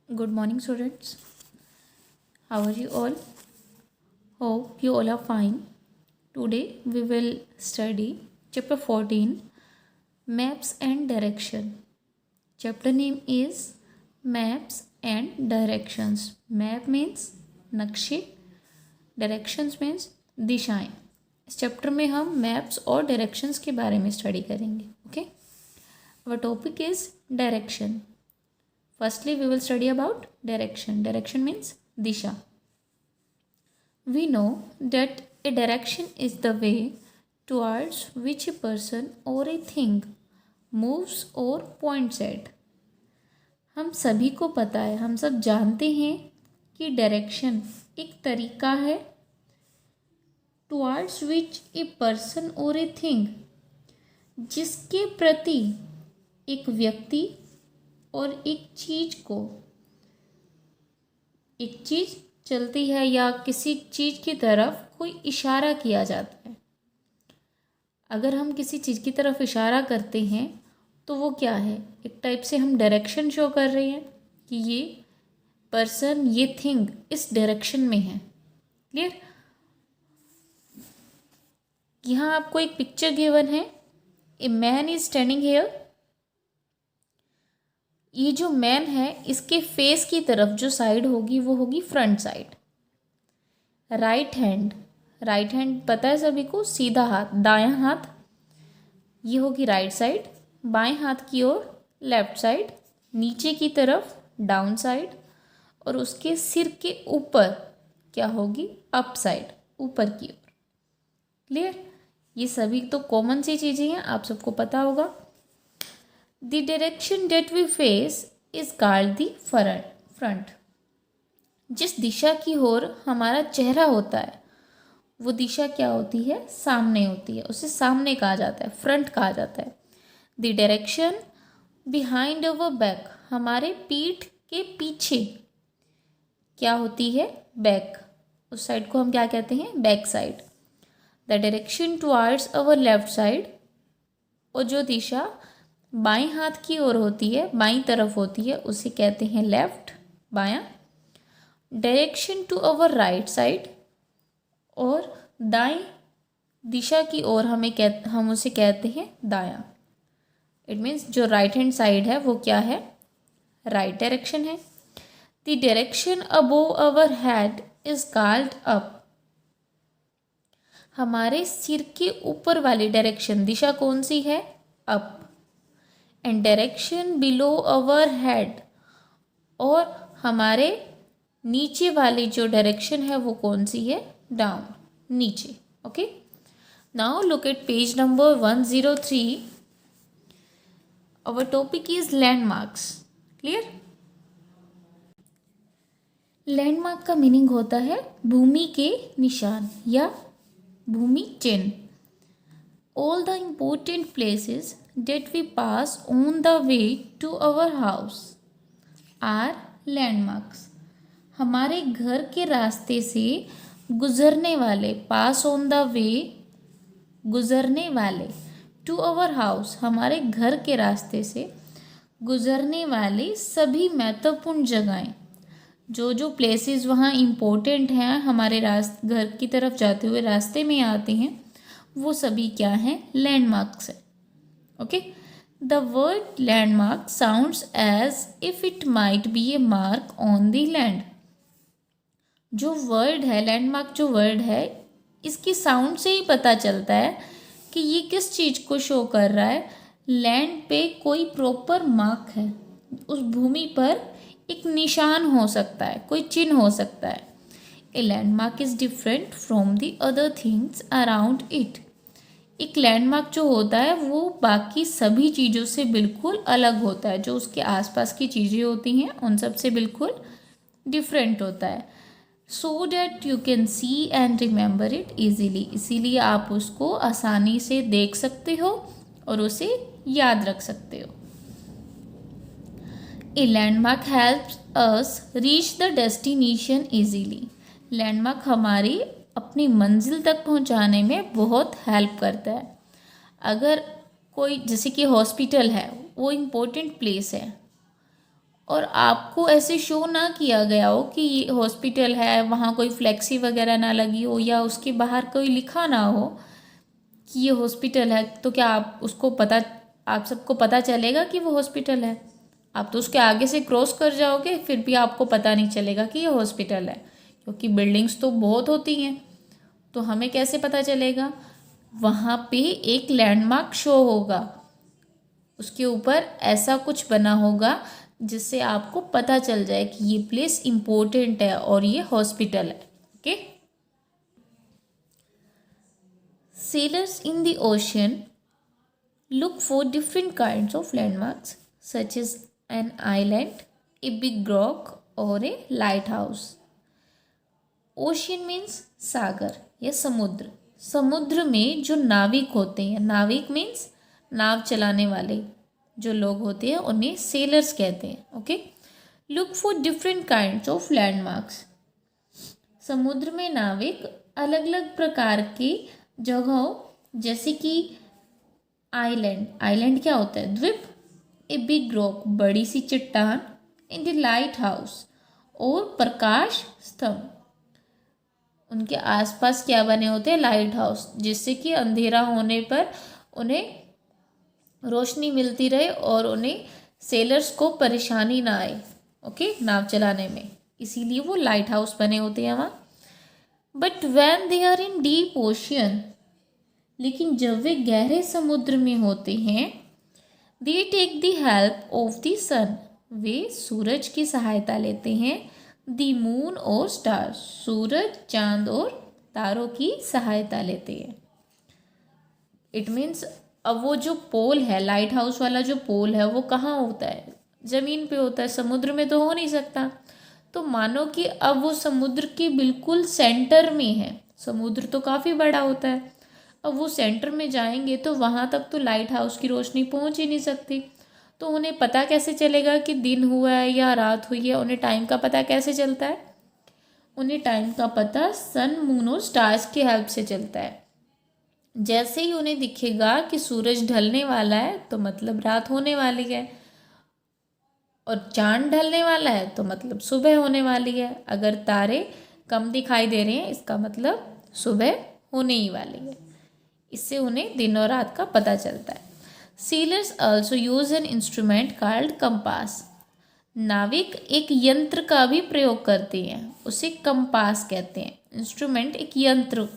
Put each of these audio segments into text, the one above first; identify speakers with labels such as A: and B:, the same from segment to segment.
A: Good morning, students. How are you all? Hope you all are fine. Today we will study chapter 14, Maps and Direction. Chapter name is Maps and Directions. Map means नक्शे, directions means दिशाएं. इस chapter में हम maps और directions के बारे में study करेंगे. Okay, our topic is direction. Firstly, we will study about direction. Direction means disha. We know that a direction is the way towards which a person or a thing moves or points at. हम सभी को पता है, हम सब जानते हैं कि डायरेक्शन एक तरीका है towards which a person or a thing, जिसके प्रति एक व्यक्ति और एक चीज़ चलती है या किसी चीज़ की तरफ कोई इशारा किया जाता है. अगर हम किसी चीज़ की तरफ इशारा करते हैं तो वो क्या है, एक टाइप से हम डायरेक्शन शो कर रहे हैं कि ये पर्सन, ये थिंग इस डायरेक्शन में है. क्लियर? यहाँ आपको एक पिक्चर गिवन है. A man is standing here. ये जो मैन है इसके फेस की तरफ जो साइड होगी वो होगी फ्रंट साइड. राइट हैंड पता है सभी को, सीधा हाथ, दायां हाथ, ये होगी राइट साइड. बाएं हाथ की ओर लेफ्ट साइड, नीचे की तरफ डाउन साइड, और उसके सिर के ऊपर क्या होगी, अप साइड, ऊपर की ओर. क्लियर? ये सभी तो कॉमन सी चीज़ें हैं, आप सबको पता होगा. The direction that we face is called the front. जिस दिशा की ओर हमारा चेहरा होता है वो दिशा क्या होती है, सामने होती है. उसे सामने कहा जाता है, फ्रंट कहा जाता है. The direction behind our back, हमारे पीठ के पीछे क्या होती है, बैक. उस साइड को हम क्या कहते हैं, back side. The direction towards our left side, और जो दिशा बाएं हाथ की ओर होती है, बाईं तरफ होती है, उसे कहते हैं लेफ्ट, बायां. Direction to our right side, और दाएं दिशा की ओर हम उसे कहते हैं दायां. इट मीन्स जो राइट हैंड साइड है वो क्या है, राइट डायरेक्शन है. The direction above our head is called up. हमारे सिर के ऊपर वाली डायरेक्शन, दिशा कौन सी है, up. And direction below our head, और हमारे नीचे वाली जो डायरेक्शन है वो कौन सी है, डाउन, नीचे. Okay, now look at page number 103. Our topic is landmarks. Clear? Landmark का मीनिंग होता है भूमि के निशान या भूमि चिन्ह. All the important places that we pass on the way to our house are landmarks. हमारे घर के रास्ते से गुजरने वाले, पास ऑन द वे, गुजरने वाले, टू आवर हाउस, हमारे घर के रास्ते से गुजरने वाले सभी महत्वपूर्ण जगहें, जो प्लेसेस वहाँ इम्पोर्टेंट हैं, हमारे घर की तरफ जाते हुए रास्ते में आते हैं, वो सभी क्या हैं, लैंडमार्क्स है. Okay, the word landmark sounds as if it might be a mark on the land. जो वर्ड है, लैंडमार्क जो वर्ड है, इसकी साउंड से ही पता चलता है कि ये किस चीज़ को शो कर रहा है. लैंड पे कोई प्रॉपर मार्क है, उस भूमि पर एक निशान हो सकता है, कोई चिन्ह हो सकता है. A landmark is different from the other things around it. एक लैंडमार्क जो होता है वो बाकी सभी चीज़ों से बिल्कुल अलग होता है. जो उसके आसपास की चीज़ें होती हैं उन सब से बिल्कुल डिफरेंट होता है. So that you can see and remember it easily. इसीलिए आप उसको आसानी से देख सकते हो और उसे याद रख सकते हो. A landmark helps us reach the destination easily. Landmark हमारी अपनी मंजिल तक पहुंचाने में बहुत हेल्प करता है. अगर कोई, जैसे कि हॉस्पिटल है, वो इम्पोर्टेंट प्लेस है, और आपको ऐसे शो ना किया गया हो कि ये हॉस्पिटल है, वहाँ कोई फ्लेक्सी वगैरह ना लगी हो या उसके बाहर कोई लिखा ना हो कि ये हॉस्पिटल है, तो क्या आप सबको पता चलेगा कि वो हॉस्पिटल है? आप तो उसके आगे से क्रॉस कर जाओगे, फिर भी आपको पता नहीं चलेगा कि ये हॉस्पिटल है, क्योंकि बिल्डिंग्स तो बहुत होती हैं। तो हमें कैसे पता चलेगा? वहाँ पे एक लैंडमार्क शो होगा, उसके ऊपर ऐसा कुछ बना होगा जिससे आपको पता चल जाए कि ये प्लेस इम्पोर्टेंट है और ये हॉस्पिटल है। Okay. Sailors in the ocean look for different kinds of landmarks, such as an island, a big rock, or a lighthouse. Ocean means सागर या समुद्र। समुद्र में जो नाविक होते हैं, नाविक मीन्स नाव चलाने वाले जो लोग होते हैं, उन्हें सेलर्स कहते हैं। Okay. Look for different kinds of landmarks. समुद्र में नाविक अलग अलग प्रकार की जगहों, जैसे कि आइलैंड, आइलैंड क्या होता है? द्वीप। ए बिग रॉक, बड़ी सी चट्टान। एंड ए लाइट हाउस, और प्रकाश स्तंभ। उनके आसपास क्या बने होते हैं? लाइट हाउस, जिससे कि अंधेरा होने पर उन्हें रोशनी मिलती रहे और उन्हें सेलर्स को परेशानी ना आए। ओके, नाव चलाने में, इसीलिए वो लाइट हाउस बने होते हैं वहाँ। But when they are in deep ocean, लेकिन जब वे गहरे समुद्र में होते हैं, they take the help of the sun, वे सूरज की सहायता लेते हैं। द मून और स्टार्स, सूरज, चांद और तारों की सहायता लेते हैं। इट मीन्स अब वो जो पोल है, लाइट हाउस वाला जो पोल है, वो कहाँ होता है? ज़मीन पे होता है, समुद्र में तो हो नहीं सकता। तो मानो कि अब वो समुद्र के बिल्कुल सेंटर में है। समुद्र तो काफ़ी बड़ा होता है, अब वो सेंटर में जाएंगे तो वहाँ तक तो लाइट हाउस की रोशनी पहुँच ही नहीं सकती। तो उन्हें पता कैसे चलेगा कि दिन हुआ है या रात हुई है? उन्हें टाइम का पता कैसे चलता है? उन्हें टाइम का पता सन, मून और स्टार्स की हेल्प से चलता है। जैसे ही उन्हें दिखेगा कि सूरज ढलने वाला है तो मतलब रात होने वाली है, और चांद ढलने वाला है तो मतलब सुबह होने वाली है। अगर तारे कम दिखाई दे रहे हैं, इसका मतलब सुबह होने ही वाली है। इससे उन्हें दिन और रात का पता चलता है। Sailors also use an instrument called compass. नाविक एक यंत्र का भी प्रयोग करते हैं, उसे कंपास कहते हैं। इंस्ट्रूमेंट एक यंत्र,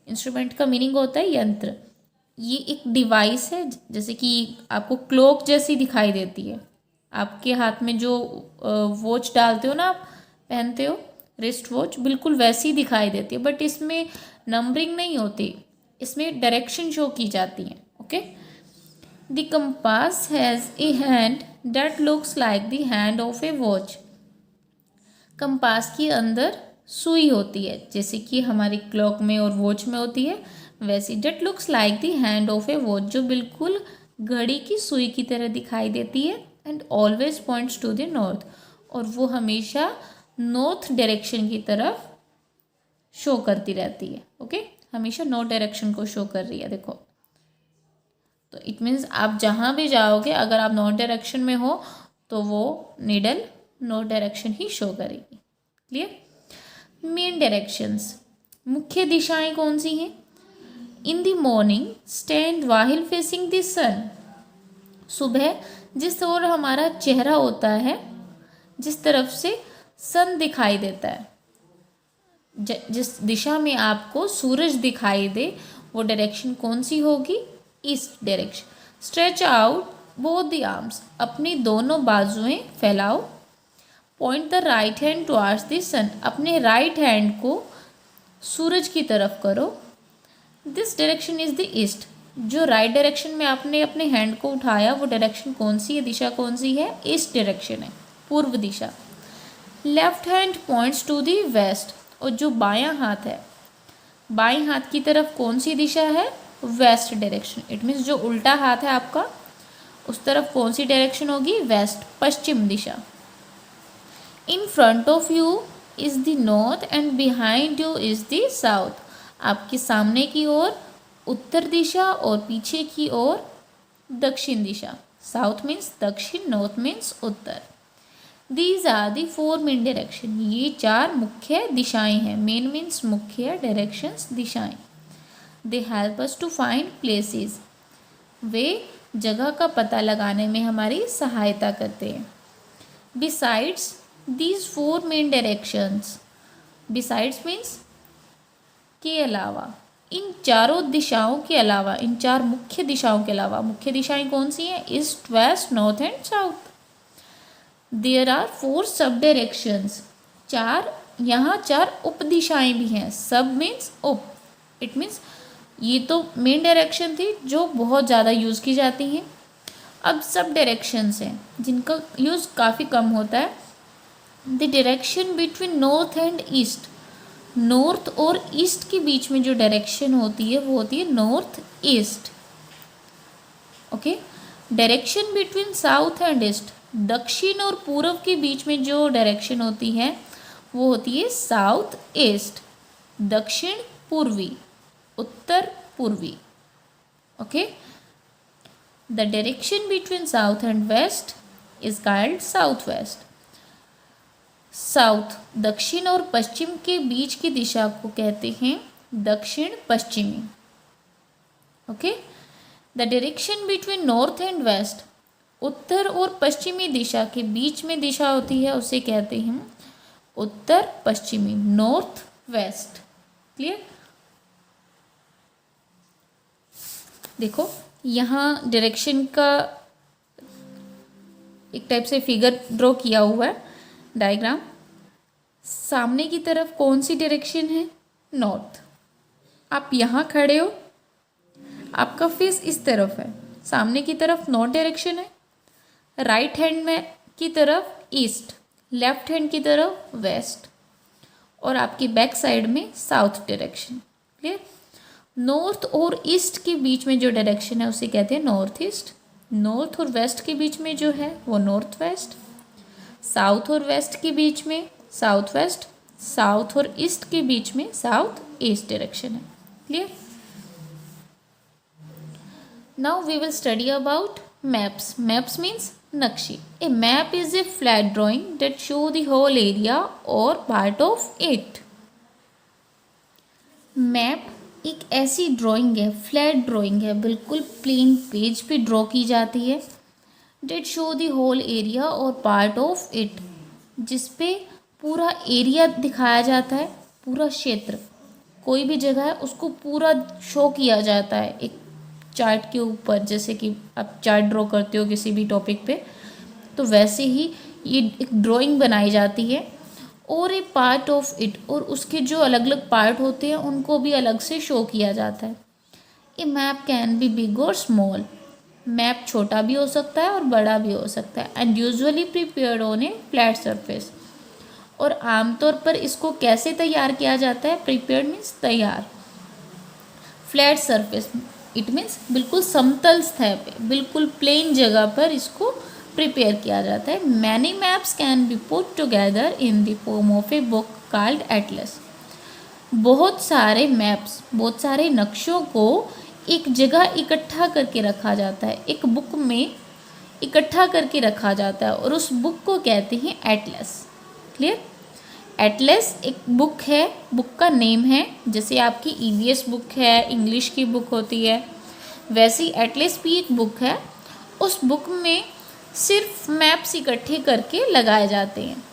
A: इंस्ट्रूमेंट का मीनिंग होता है यंत्र। ये एक डिवाइस है, जैसे कि आपको क्लॉक जैसी दिखाई देती है। आपके हाथ में जो वॉच डालते हो ना, आप पहनते हो रिस्ट वॉच, बिल्कुल वैसी दिखाई देती है, बट इसमें नंबरिंग नहीं होती, इसमें डायरेक्शन शो की जाती है। Okay. The compass has a hand that looks like the hand of a watch. Compass के अंदर सुई होती है, जैसे कि हमारी क्लॉक में और वॉच में होती है वैसी। that looks like the hand of a watch, जो बिल्कुल घड़ी की सुई की तरह दिखाई देती है। and always points to the north, और वो हमेशा नॉर्थ डायरेक्शन की तरफ शो करती रहती है। ओके, हमेशा नॉर्थ डायरेक्शन को शो कर रही है। देखो, तो इट मीन्स आप जहाँ भी जाओगे, अगर आप नॉर्थ डायरेक्शन में हो तो वो नीडल नॉर्थ डायरेक्शन ही शो करेगी। क्लियर? मेन डायरेक्शंस, मुख्य दिशाएं कौन सी हैं? In the morning stand while facing the sun, सुबह जिस ओर हमारा चेहरा होता है, जिस तरफ से सन दिखाई देता है, जिस दिशा में आपको सूरज दिखाई दे, वो डायरेक्शन कौन सी होगी? East direction. Stretch out both the arms, अपनी दोनों बाजुएं फैलाओ। Point the right hand towards the sun, अपने राइट हैंड को सूरज की तरफ करो। This direction is the east, जो राइट डायरेक्शन में आपने अपने हैंड को उठाया, वो डायरेक्शन कौन सी है? दिशा कौन सी है? ईस्ट डायरेक्शन है, पूर्व दिशा। Left hand points to the west, और जो बायां हाथ है, बाएं हाथ की तरफ कौन सी दिशा है? West direction. इट मीन्स जो उल्टा हाथ है आपका, उस तरफ कौन सी डायरेक्शन होगी? वेस्ट, पश्चिम दिशा। In front of you is the north and behind you is the south, आपके सामने की ओर उत्तर दिशा और पीछे की ओर दक्षिण दिशा। साउथ मीन्स दक्षिण, नॉर्थ मीन्स उत्तर। These are the four main direction, ये चार मुख्य दिशाएं हैं। मेन मीन्स मुख्य, डायरेक्शंस दिशाएं। They help us to find places, वे जगह का पता लगाने में हमारी सहायता करते हैं। Besides these four main directions, besides means के अलावा, इन चारों दिशाओं के अलावा, इन चार मुख्य दिशाओं के अलावा, मुख्य दिशाएं कौन सी हैं? East, west, north and south. There are four sub directions, यहाँ चार उप दिशाएं भी हैं। सब मीन्स उप, इट मीन्स ये तो मेन डायरेक्शन थी जो बहुत ज़्यादा यूज़ की जाती हैं। अब सब डायरेक्शंस हैं जिनका यूज़ काफ़ी कम होता है। The direction between north and east, north और ईस्ट के बीच में जो डायरेक्शन होती है वो होती है north east. Okay, direction between south and east, दक्षिण और पूर्व के बीच में जो डायरेक्शन होती है वो होती है साउथ ईस्ट, दक्षिण पूर्वी, उत्तर पूर्वी। Okay, the direction between south and west is called south west. South, दक्षिण और पश्चिम के बीच की दिशा को कहते हैं दक्षिण पश्चिमी। Okay, the direction between north and west, उत्तर और पश्चिमी दिशा के बीच में दिशा होती है उसे कहते हैं उत्तर पश्चिमी, नॉर्थ वेस्ट। क्लियर? देखो यहाँ डायरेक्शन का एक टाइप से फिगर ड्रॉ किया हुआ है, डायग्राम। सामने की तरफ कौन सी डायरेक्शन है? नॉर्थ। आप यहाँ खड़े हो, आपका फेस इस तरफ है, सामने की तरफ नॉर्थ डायरेक्शन है, राइट हैंड में की तरफ ईस्ट, लेफ्ट हैंड की तरफ वेस्ट, और आपकी बैक साइड में साउथ डायरेक्शन। क्लियर? नॉर्थ और ईस्ट के बीच में जो डायरेक्शन है उसे कहते हैं नॉर्थ ईस्ट। नॉर्थ और वेस्ट के बीच में जो है वो नॉर्थ वेस्ट। साउथ और वेस्ट के बीच में साउथ वेस्ट। साउथ और ईस्ट के बीच में साउथ ईस्ट डायरेक्शन है। Clear? Now we will study about maps. Maps means नक्शे। A map is a flat drawing that show the whole area और पार्ट ऑफ इट। मैप एक ऐसी drawing है, फ्लैट ड्राइंग है, बिल्कुल प्लेन पेज पे draw की जाती है। That show the whole area और पार्ट ऑफ इट, जिस पे पूरा एरिया दिखाया जाता है, पूरा क्षेत्र, कोई भी जगह है उसको पूरा शो किया जाता है एक चार्ट के ऊपर। जैसे कि आप चार्ट ड्रॉ करते हो किसी भी टॉपिक पे, तो वैसे ही ये एक ड्राइंग बनाई जाती है। और ए पार्ट ऑफ इट, और उसके जो अलग अलग पार्ट होते हैं उनको भी अलग से शो किया जाता है। ए मैप कैन बी बिग और स्मॉल, मैप छोटा भी हो सकता है और बड़ा भी हो सकता है। And usually prepared on A flat surface, और आमतौर पर इसको कैसे तैयार किया जाता है? प्रिपेयर्ड मीन्स तैयार, फ्लैट सरफेस इट मीन्स बिल्कुल समतल सतह पे, बिल्कुल प्लेन जगह पर इसको प्रिपेयर किया जाता है। Many maps can be put together in the form of a book called Atlas. बहुत सारे मैप्स, बहुत सारे नक्शों को एक जगह इकट्ठा करके रखा जाता है, एक बुक में इकट्ठा करके रखा जाता है, और उस बुक को कहते हैं एटलस। क्लियर? एटलस एक बुक है, बुक का नेम है। जैसे आपकी ईवीएस बुक है, इंग्लिश की बुक होती है, वैसी एटलस भी एक बुक है। उस बुक में सिर्फ मैप्स इकट्ठे करके लगाए जाते हैं।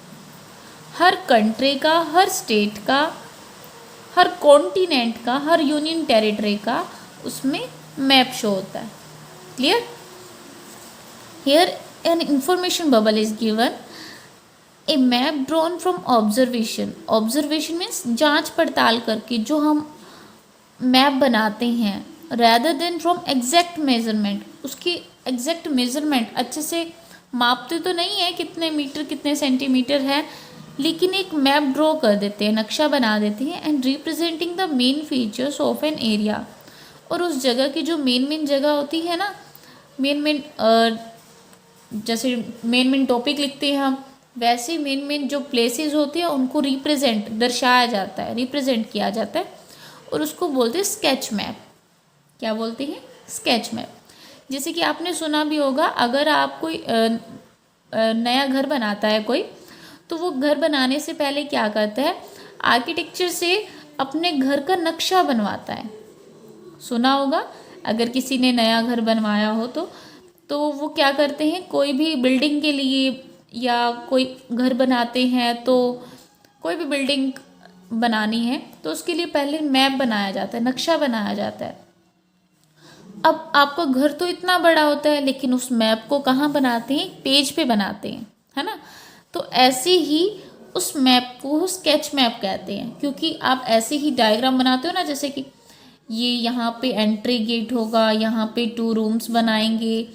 A: हर कंट्री का, हर स्टेट का, हर कॉन्टिनेंट का, हर यूनियन टेरिटरी का उसमें मैप शो होता है। Clear? Here an information bubble is given. A map drawn from observation. Observation means जांच पड़ताल करके जो हम मैप बनाते हैं, rather than from exact measurement. उसकी एग्जैक्ट मेजरमेंट अच्छे से मापते तो नहीं है कितने मीटर कितने सेंटीमीटर है, लेकिन एक मैप ड्रॉ कर देते हैं, नक्शा बना देते हैं। And representing the main features of an area, और उस जगह की जो मेन जगह होती है ना, मेन जैसे मेन टॉपिक लिखते हैं हम, वैसे मेन जो प्लेसेस होती है उनको रिप्रेजेंट, दर्शाया जाता है, रिप्रेजेंट किया जाता है, और उसको बोलते हैं स्केच मैप। क्या बोलते हैं? Sketch map. जैसे कि आपने सुना भी होगा, अगर आप कोई नया घर बनाता है कोई, तो वो घर बनाने से पहले क्या करता है, आर्किटेक्चर से अपने घर का नक्शा बनवाता है। सुना होगा अगर किसी ने नया घर बनवाया हो तो वो क्या करते हैं, कोई भी बिल्डिंग के लिए या कोई घर बनाते हैं, तो कोई भी बिल्डिंग बनानी है तो उसके लिए पहले मैप बनाया जाता है, नक्शा बनाया जाता है। अब आपका घर तो इतना बड़ा होता है, लेकिन उस मैप को कहाँ बनाते हैं, पेज पे बनाते हैं, है ना। तो ऐसे ही उस मैप को स्केच मैप कहते हैं, क्योंकि आप ऐसे ही डायग्राम बनाते हो ना, जैसे कि ये यहाँ पे एंट्री गेट होगा, यहाँ पे 2 रूम्स बनाएंगे,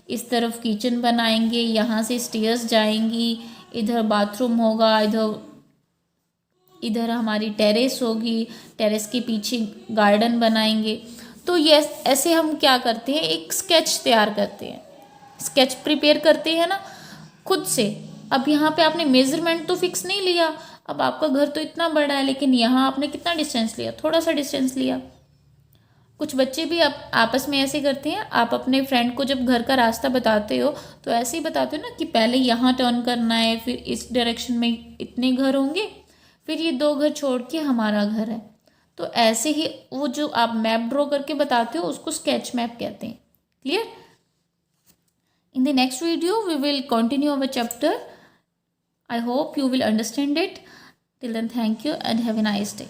A: इस तरफ किचन बनाएंगे, यहाँ से स्टेयर्स जाएंगी, इधर बाथरूम होगा, इधर हमारी टेरेस होगी, टेरेस के पीछे गार्डन बनाएंगे। तो ये ऐसे हम क्या करते हैं, एक स्केच तैयार करते हैं, स्केच प्रिपेयर करते हैं ना खुद से। अब यहाँ पे आपने मेजरमेंट तो फिक्स नहीं लिया, अब आपका घर तो इतना बड़ा है, लेकिन यहाँ आपने कितना डिस्टेंस लिया, थोड़ा सा डिस्टेंस लिया। कुछ बच्चे भी आपस में ऐसे करते हैं, आप अपने फ्रेंड को जब घर का रास्ता बताते हो तो ऐसे ही बताते हो ना कि पहले यहाँ टर्न करना है, फिर इस डायरेक्शन में इतने घर होंगे, फिर ये 2 घर छोड़ के हमारा घर है। तो ऐसे ही वो जो आप मैप ड्रॉ करके बताते हो उसको स्केच मैप कहते हैं। Clear? In the next video we will continue our chapter. I hope you will understand it. Till then, thank you and have a nice day.